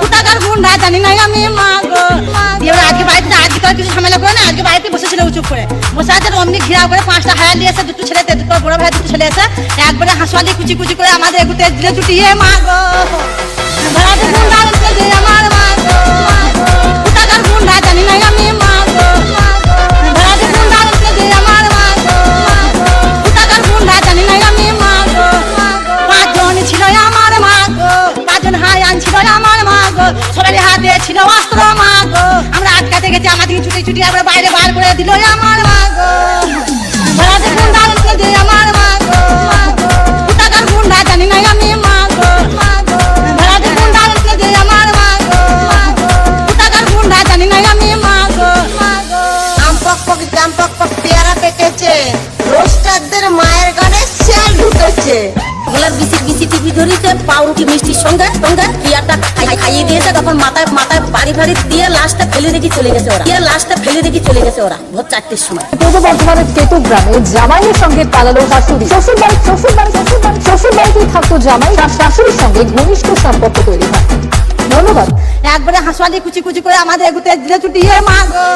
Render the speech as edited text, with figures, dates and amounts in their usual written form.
কোথাকার গুন্ডা জানি না আমি মা গো। দিয়ে আজকে বাড়িতে আজকে তো কিছু ঝামেলা করে না, আজকে বাড়িতে বসেছিল চুপ করে বসে আছে। অমনি ঘিরা করে 5টা হায়ার নিয়ে এসে, দুটো ছেলে, দুটো বড় ভাই, দুটো ছেলে এসে একবারে হাসুয়ালি কুচি কুচি করে আমাদের এগুতে দিলে চুটিয়ে মা গো। ভাড়াতে গুন্ডা দিয়ে আমার মা গো। কোথাকার গুন্ডা জানি না আমি মা গো। ভাড়াতে গুন্ডা দিয়ে আমার মা গো। কোথাকার গুন্ডা জানি না আমি মা গো। 5 জন ছিল আমার মা গো, 5 জন হায়ান ছিল আমার মা গো। সবাই হাতে ছিল অস্ত্র মা গো। আমরা আটকাতে গেছি, আমাদের ছুটি ছুটি আমরা বাইরে বার করে দিল আমার মা গো। ভাড়াতে গুন্ডা দিয়ে আমার মা গো। কোথাকার গুন্ডা জানি না আমি মা গো। ভাড়াতে গুন্ডা দিয়ে আমার মা গো। কোথাকার গুন্ডা জানি না আমি মা গো। আম পক পক জাম পক পক পেয়ারা পেকেছে, রোস্টারদের মায়ের গানে শেল ঢুকেছে। গোলার বিসি বিসি টিপি ধরেছে, পাউরুটি মিষ্টির সঙ্গে সঙ্গে পিয়ারটা খাইয়ে দিয়েছে। তখন মাথায় মাথায় বাড়ি বাড়ি দিয়ে লাশটা ফেলে রেখে চলে গেছে ওরা। লাশটা ফেলে রেখে চলে গেছে ওরা ভোর 4টের সময়। পূর্ব বর্ধমানের কেতু গ্রামে জামাইয়ের সঙ্গে পালালো শাশুড়ি। শ্বশুরবাড়িতেই থাকতো জামাই, তার শাশুড়ির সঙ্গে ঘনিষ্ঠ সম্পর্ক তৈরি হয়। ধন্যবাদ। একবারে হাসুয়ালি কুচি কুচি করে আমাদের এগুতে দিলে চুটিয়ে মা গো।